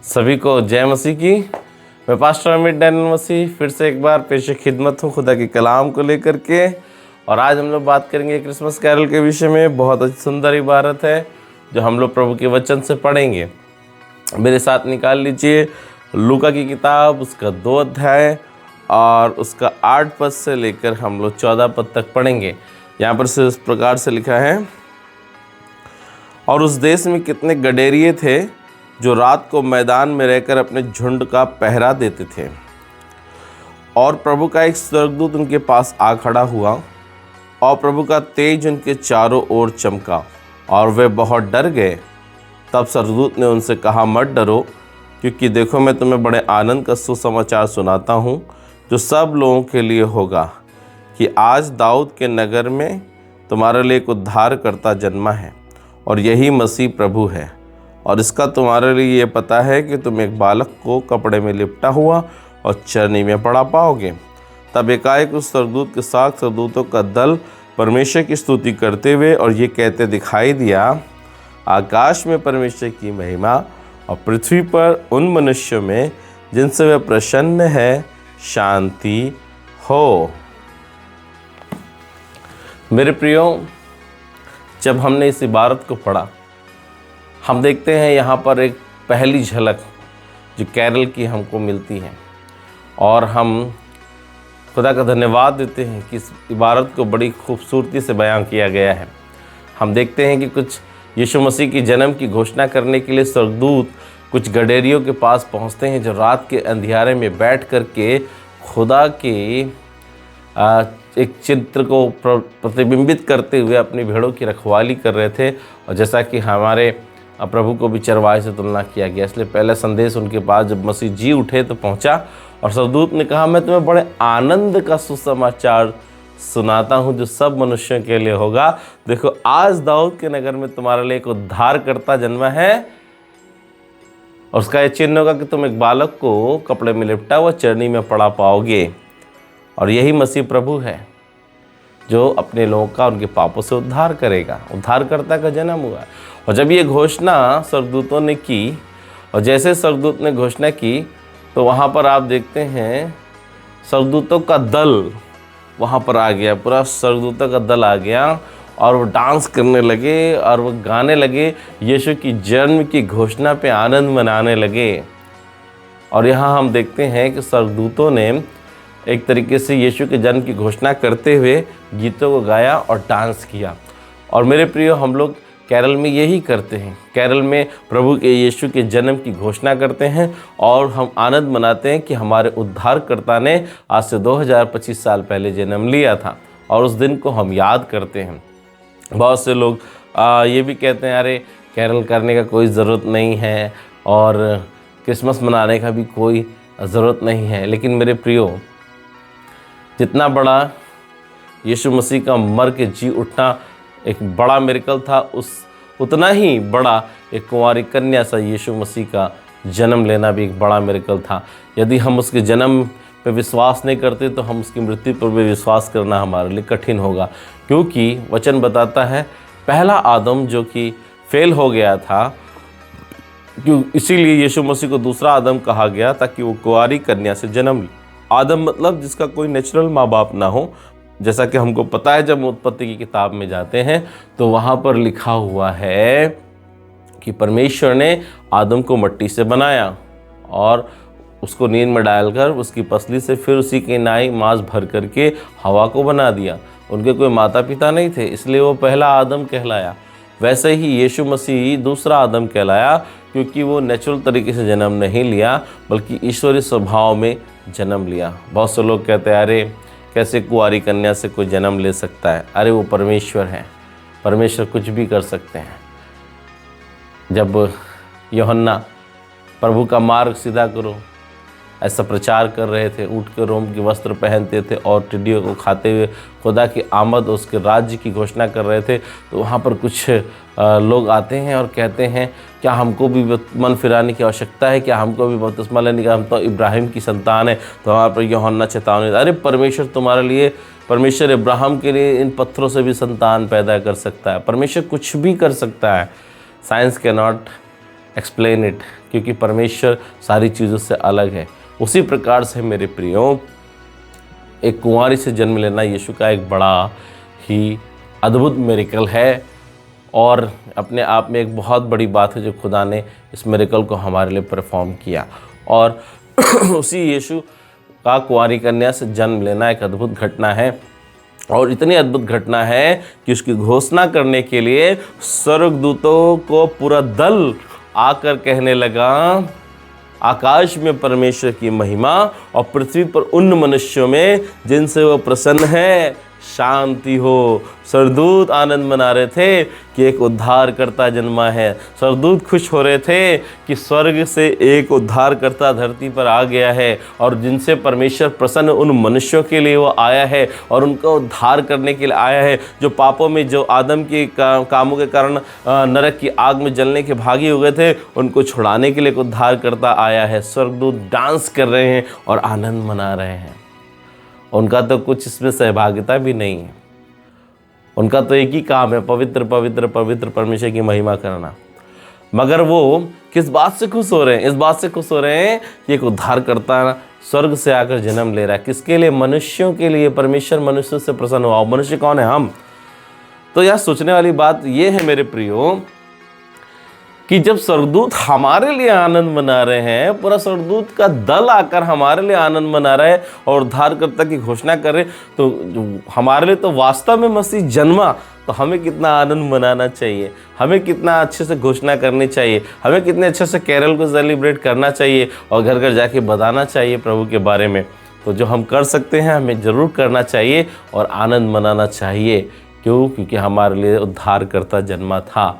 सभी को जय मसीह की। मैं पास्टर अमित डैनियल मसीह फिर से एक बार पेश खिदमत हूँ खुदा के कलाम को लेकर के। और आज हम लोग बात करेंगे क्रिसमस कैरल के विषय में। बहुत अच्छी सुंदर इबारत है जो हम लोग प्रभु के वचन से पढ़ेंगे। मेरे साथ निकाल लीजिए लूका की किताब, उसका 2 अध्याय और उसका 8 पद से लेकर हम लोग 14 पद तक पढ़ेंगे। यहाँ पर से इस प्रकार से लिखा है, और उस देश में कितने गडेरिये थे जो रात को मैदान में रहकर अपने झुंड का पहरा देते थे। और प्रभु का एक स्वर्गदूत उनके पास आ खड़ा हुआ और प्रभु का तेज उनके चारों ओर चमका और वे बहुत डर गए। तब स्वर्गदूत ने उनसे कहा, मत डरो, क्योंकि देखो मैं तुम्हें बड़े आनंद का सुसमाचार सुनाता हूँ जो सब लोगों के लिए होगा, कि आज दाऊद के नगर में तुम्हारे लिए एक उद्धारकर्ता जन्मा है और यही मसीह प्रभु है। और इसका तुम्हारे लिए ये पता है कि तुम एक बालक को कपड़े में लिपटा हुआ और चरनी में पड़ा पाओगे। तब एकाएक उस स्वर्गदूत के साथ स्वर्गदूतों का दल परमेश्वर की स्तुति करते हुए और ये कहते दिखाई दिया, आकाश में परमेश्वर की महिमा और पृथ्वी पर उन मनुष्यों में जिनसे वह प्रसन्न है शांति हो। मेरे प्रियो, जब हमने इस इबारत को पढ़ा, हम देखते हैं यहाँ पर एक पहली झलक जो कैरल की हमको मिलती है और हम खुदा का धन्यवाद देते हैं कि इस इबारत को बड़ी खूबसूरती से बयां किया गया है। हम देखते हैं कि कुछ यीशु मसीह की जन्म की घोषणा करने के लिए स्वर्गदूत कुछ गडेरियों के पास पहुँचते हैं जो रात के अंधियारे में बैठ कर के खुदा के एक चित्र को प्रतिबिंबित करते हुए अपनी भेड़ों की रखवाली कर रहे थे। और जैसा कि हमारे प्रभु को भी चरवाहे से तुलना किया गया, इसलिए पहला संदेश उनके पास जब मसीह जी उठे तो पहुंचा और स्वर्गदूत ने कहा, मैं तुम्हें बड़े आनंद का सुसमाचार सुनाता हूं जो सब मनुष्यों के लिए होगा। देखो, आज दाऊद के नगर में तुम्हारे लिए एक उद्धारकर्ता जन्मा है और उसका ये चिन्ह होगा कि तुम एक बालक को कपड़े में लिपटा हुआ चरनी में पड़ा पाओगे। और यही मसीह प्रभु है जो अपने लोगों का उनके पापों से उद्धार करेगा। उद्धारकर्ता का जन्म हुआ। और जब ये घोषणा स्वर्गदूतों ने की और जैसे स्वर्गदूत ने घोषणा की तो वहाँ पर आप देखते हैं स्वर्गदूतों का दल वहाँ पर आ गया। पूरा स्वर्गदूतों का दल आ गया और वो डांस करने लगे और वो गाने लगे, यीशु की जन्म की घोषणा पे आनंद मनाने लगे। और यहाँ हम देखते हैं कि स्वर्गदूतों ने एक तरीके से यीशु के जन्म की घोषणा करते हुए गीतों को गाया और डांस किया। और मेरे प्रियो, हम लोग कैरल में यही करते हैं। कैरल में प्रभु के यीशु के जन्म की घोषणा करते हैं और हम आनंद मनाते हैं कि हमारे उद्धारकर्ता ने आज से 2025 साल पहले जन्म लिया था और उस दिन को हम याद करते हैं। बहुत से लोग ये भी कहते हैं, अरे कैरल करने का कोई ज़रूरत नहीं है और क्रिसमस मनाने का भी कोई ज़रूरत नहीं है। लेकिन मेरे प्रियो, जितना बड़ा यीशु मसीह का मर के जी उठना एक बड़ा मिरेकल था, उतना ही बड़ा एक कुंवारी कन्या सा यीशु मसीह का जन्म लेना भी एक बड़ा मिरेकल था। यदि हम उसके जन्म पे विश्वास नहीं करते तो हम उसकी मृत्यु पर भी विश्वास करना हमारे लिए कठिन होगा, क्योंकि वचन बताता है पहला आदम जो कि फेल हो गया था, क्यों इसीलिए यीशु मसीह को दूसरा आदम कहा गया ताकि वो कुंवारी कन्या से जन्म ले। आदम मतलब जिसका कोई नेचुरल माँ बाप ना हो। जैसा कि हमको पता है, जब उत्पत्ति की किताब में जाते हैं तो वहाँ पर लिखा हुआ है कि परमेश्वर ने आदम को मिट्टी से बनाया और उसको नींद में डालकर उसकी पसली से फिर उसी के नाई मांस भर करके हवा को बना दिया। उनके कोई माता पिता नहीं थे, इसलिए वो पहला आदम कहलाया। वैसे ही यीशु मसीह दूसरा आदम कहलाया, क्योंकि वो नेचुरल तरीके से जन्म नहीं लिया बल्कि ईश्वरीय स्वभाव में जन्म लिया। बहुत से लोग कहते हैं, अरे कैसे कुंवारी कन्या से कोई जन्म ले सकता है। अरे वो परमेश्वर है, परमेश्वर कुछ भी कर सकते हैं। जब यूहन्ना प्रभु का मार्ग सीधा करो ऐसा प्रचार कर रहे थे, ऊँट के रोम के वस्त्र पहनते थे और टिड्डियों को खाते हुए खुदा की आमद उसके राज्य की घोषणा कर रहे थे, तो वहाँ पर कुछ लोग आते हैं और कहते हैं, क्या हमको भी मन फिराने की आवश्यकता है? क्या हमको भी बपतिस्मा लेने का? हम तो इब्राहिम की संतान है। तो वहाँ पर यूहन्ना चेतावनी, अरे परमेश्वर तुम्हारे लिए, परमेश्वर इब्राहिम के लिए इन पत्थरों से भी संतान पैदा कर सकता है। परमेश्वर कुछ भी कर सकता है। Science can not explain it, क्योंकि परमेश्वर सारी चीज़ों से अलग है। उसी प्रकार से मेरे प्रियो, एक कुंवारी से जन्म लेना यीशु का एक बड़ा ही अद्भुत मिरेकल है और अपने आप में एक बहुत बड़ी बात है जो खुदा ने इस मिरेकल को हमारे लिए परफॉर्म किया। और उसी यीशु का कुंवारी कन्या से जन्म लेना एक अद्भुत घटना है, और इतनी अद्भुत घटना है कि उसकी घोषणा करने के लिए स्वर्गदूतों को पूरा दल आकर कहने लगा, आकाश में परमेश्वर की महिमा और पृथ्वी पर उन मनुष्यों में जिनसे वो प्रसन्न है शांति हो। स्वर्गदूत आनंद मना रहे थे कि एक उद्धारकर्ता जन्मा है। स्वर्गदूत खुश हो रहे थे कि स्वर्ग से एक उद्धारकर्ता धरती पर आ गया है, और जिनसे परमेश्वर प्रसन्न उन मनुष्यों के लिए वो आया है और उनका उद्धार करने के लिए आया है, जो पापों में, जो आदम के कामों के कारण नरक की आग में जलने के भागी हो गए थे, उनको छुड़ाने के लिए एक उद्धारकर्ता आया है। स्वर्गदूत डांस कर रहे हैं और आनंद मना रहे हैं। उनका तो कुछ इसमें सहभागिता भी नहीं है, उनका तो एक ही काम है, पवित्र पवित्र पवित्र परमेश्वर की महिमा करना। मगर वो किस बात से खुश हो रहे हैं? इस बात से खुश हो रहे हैं कि एक उद्धारकर्ता स्वर्ग से आकर जन्म ले रहा है। किसके लिए? मनुष्यों के लिए। परमेश्वर मनुष्य से प्रसन्न हुआ। मनुष्य कौन है? हम। तो यह सोचने वाली बात ये है मेरे प्रियो कि जब स्वर्गदूत हमारे लिए आनंद मना रहे हैं, पूरा स्वर्गदूत का दल आकर हमारे लिए आनंद मना रहा है और उद्धारकर्ता की घोषणा कर रहे, तो हमारे लिए तो वास्तव में मसीह जन्मा, तो हमें कितना आनंद मनाना चाहिए, हमें कितना अच्छे से घोषणा करनी चाहिए, हमें कितने अच्छे से कैरल को सेलिब्रेट करना चाहिए और घर घर जाके बताना चाहिए प्रभु के बारे में। तो जो हम कर सकते हैं हमें ज़रूर करना चाहिए और आनंद मनाना चाहिए। क्यों? क्योंकि हमारे लिए उद्धारकर्ता जन्मा था।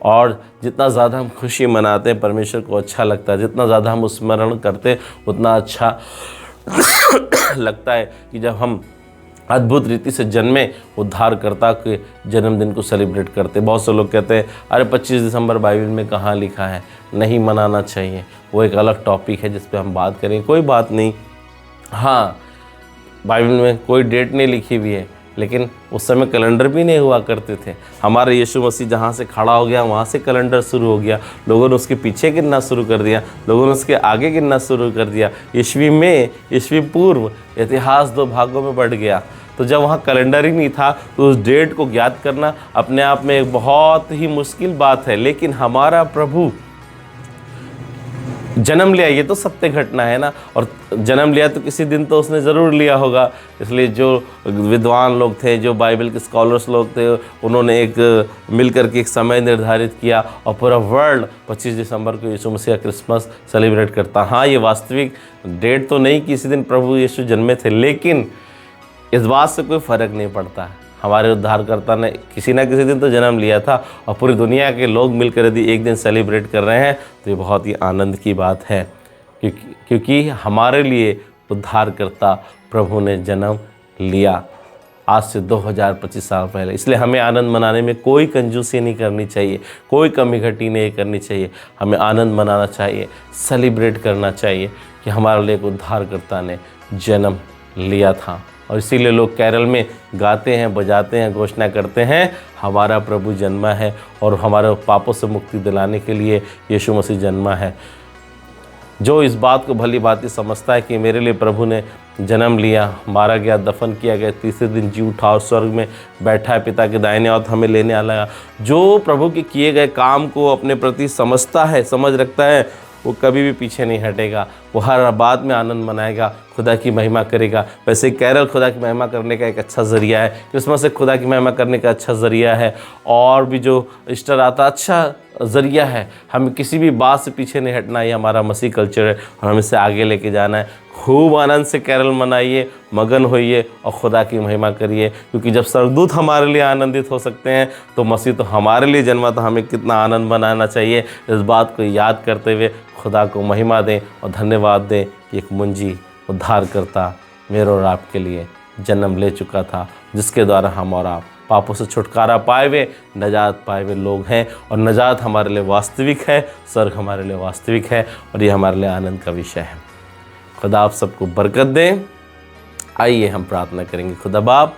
और जितना ज़्यादा हम खुशी मनाते हैं, परमेश्वर को अच्छा लगता है, जितना ज़्यादा हम स्मरण करते हैं उतना अच्छा लगता है कि जब हम अद्भुत रीति से जन्मे उद्धारकर्ता के जन्मदिन को सेलिब्रेट करते। बहुत से लोग कहते हैं अरे 25 दिसंबर बाइबल में कहाँ लिखा है, नहीं मनाना चाहिए। वो एक अलग टॉपिक है जिस पे हम बात करेंगे, कोई बात नहीं। हाँ, बाइबल में कोई डेट नहीं लिखी हुई है, लेकिन उस समय कैलेंडर भी नहीं हुआ करते थे। हमारा यीशु मसीह जहाँ से खड़ा हो गया वहाँ से कैलेंडर शुरू हो गया। लोगों ने उसके पीछे गिनना शुरू कर दिया, लोगों ने उसके आगे गिनना शुरू कर दिया। ईस्वी में, ईस्वी पूर्व, इतिहास 2 भागों में बढ़ गया। तो जब वहाँ कैलेंडर ही नहीं था तो उस डेट को ज्ञात करना अपने आप में एक बहुत ही मुश्किल बात है। लेकिन हमारा प्रभु जन्म लिया, ये तो सत्य घटना है ना, और जन्म लिया तो किसी दिन तो उसने ज़रूर लिया होगा। इसलिए जो विद्वान लोग थे, जो बाइबल के स्कॉलर्स लोग थे, उन्होंने एक मिलकर के एक समय निर्धारित किया और पूरा वर्ल्ड 25 दिसंबर को यीशु मसीह का क्रिसमस सेलिब्रेट करता। हाँ, ये वास्तविक डेट तो नहीं कि इसी दिन प्रभु यीशु जन्मे थे, लेकिन इस बात से कोई फ़र्क नहीं पड़ता। हमारे उद्धारकर्ता ने किसी ना किसी दिन तो जन्म लिया था, और पूरी दुनिया के लोग मिलकर यदि एक दिन सेलिब्रेट कर रहे हैं तो ये बहुत ही आनंद की बात है, क्योंकि हमारे लिए उद्धारकर्ता प्रभु ने जन्म लिया आज से 2025 साल पहले। इसलिए हमें आनंद मनाने में कोई कंजूसी नहीं करनी चाहिए, कोई कमी घटी नहीं करनी चाहिए। हमें आनंद मनाना चाहिए, सेलिब्रेट करना चाहिए कि हमारे लिए एक उद्धारकर्ता ने जन्म लिया था। और इसीलिए लोग कैरल में गाते हैं, बजाते हैं, घोषणा करते हैं हमारा प्रभु जन्मा है और हमारे पापों से मुक्ति दिलाने के लिए यीशु मसीह जन्मा है। जो इस बात को भली भांति समझता है कि मेरे लिए प्रभु ने जन्म लिया, मारा गया, दफन किया गया, तीसरे दिन जी उठा और स्वर्ग में बैठा है पिता के दाहिने और हमें लेने आया, जो प्रभु के किए गए काम को अपने प्रति समझता है, समझ रखता है, वो कभी भी पीछे नहीं हटेगा। वो हर बात में आनंद मनाएगा, खुदा की महिमा करेगा। वैसे कैरल खुदा की महिमा करने का एक अच्छा ज़रिया है, क्रिसमस एक खुदा की महिमा करने का अच्छा ज़रिया है, और भी जो ईस्टर आता अच्छा ज़रिया है। हमें किसी भी बात से पीछे नहीं हटना, ये हमारा मसीह कल्चर है और हमें इसे आगे लेके जाना है। खूब आनंद से कैरल मनाइए, मगन होइए और खुदा की महिमा करिए, क्योंकि जब स्वर्गदूत हमारे लिए आनंदित हो सकते हैं तो मसीह तो हमारे लिए जन्मा, तो हमें कितना आनंद मनाना चाहिए। इस बात को याद करते हुए खुदा को महिमा दें और धन्यवाद दें कि एक मुंजी उद्धारकर्ता मेरे और आपके लिए जन्म ले चुका था, जिसके द्वारा हम और आप पापों से छुटकारा पाए हुए, नजात पाए हुए लोग हैं। और नजात हमारे लिए वास्तविक है, स्वर्ग हमारे लिए वास्तविक है, और ये हमारे लिए आनंद का विषय है। खुदा आप सबको बरकत दें। आइए हम प्रार्थना करेंगे। खुदा बाप,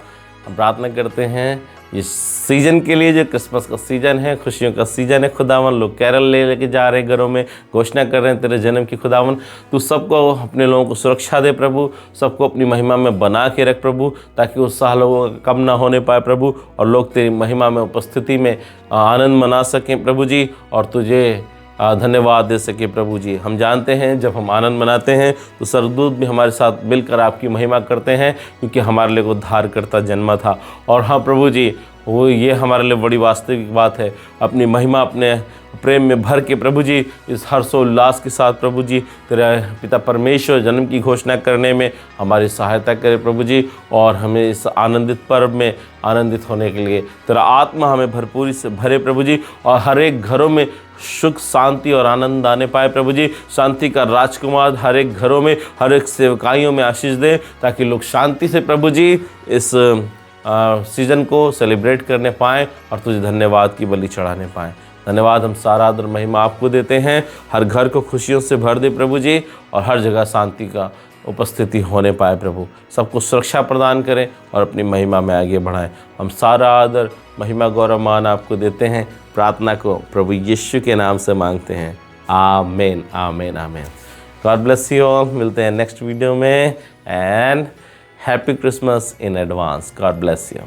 हम प्रार्थना करते हैं इस सीज़न के लिए, जो क्रिसमस का सीज़न है, खुशियों का सीज़न है खुदावन, लोग कैरल लेके जा रहे हैं घरों में, घोषणा कर रहे हैं तेरे जन्म की खुदावन। तू सबको, अपने लोगों को सुरक्षा दे प्रभु, सबको अपनी महिमा में बना के रख प्रभु, ताकि उत्साह लोगों का कम ना होने पाए प्रभु, और लोग तेरी महिमा में उपस्थिति में आनंद मना सकें प्रभु जी, और तुझे धन्यवाद दे सके प्रभु जी। हम जानते हैं जब हम आनंद मनाते हैं तो स्वर्गदूत भी हमारे साथ मिलकर आपकी महिमा करते हैं, क्योंकि हमारे लिए उद्धारकर्ता जन्मा था। और हाँ प्रभु जी, वो ये हमारे लिए बड़ी वास्तविक बात है। अपनी महिमा अपने प्रेम में भर के प्रभु जी, इस हर्षोल्लास के साथ प्रभु जी, तेरा पिता परमेश्वर जन्म की घोषणा करने में हमारी सहायता करे प्रभु जी, और हमें इस आनंदित पर्व में आनंदित होने के लिए तेरा आत्मा हमें भरपूरी से भरे प्रभु जी, और हर एक घरों में सुख शांति और आनंद आने पाए प्रभु जी। शांति का राजकुमार हर एक घरों में, हर एक सेवकाइयों में आशीष दे, ताकि लोग शांति से प्रभु जी इस सीज़न को सेलिब्रेट करने पाएँ और तुझे धन्यवाद की बलि चढ़ाने पाएँ। धन्यवाद, हम सारा आदर महिमा आपको देते हैं। हर घर को खुशियों से भर दे प्रभु जी, और हर जगह शांति का उपस्थिति होने पाए प्रभु। सबको सुरक्षा प्रदान करें और अपनी महिमा में आगे बढ़ाएं। हम सारा आदर महिमा गौरव मान आपको देते हैं। प्रार्थना को प्रभु यीशु के नाम से मांगते हैं, आमीन आमीन आमीन। God bless you all. मिलते हैं नेक्स्ट वीडियो में, and happy Christmas in advance. God bless you.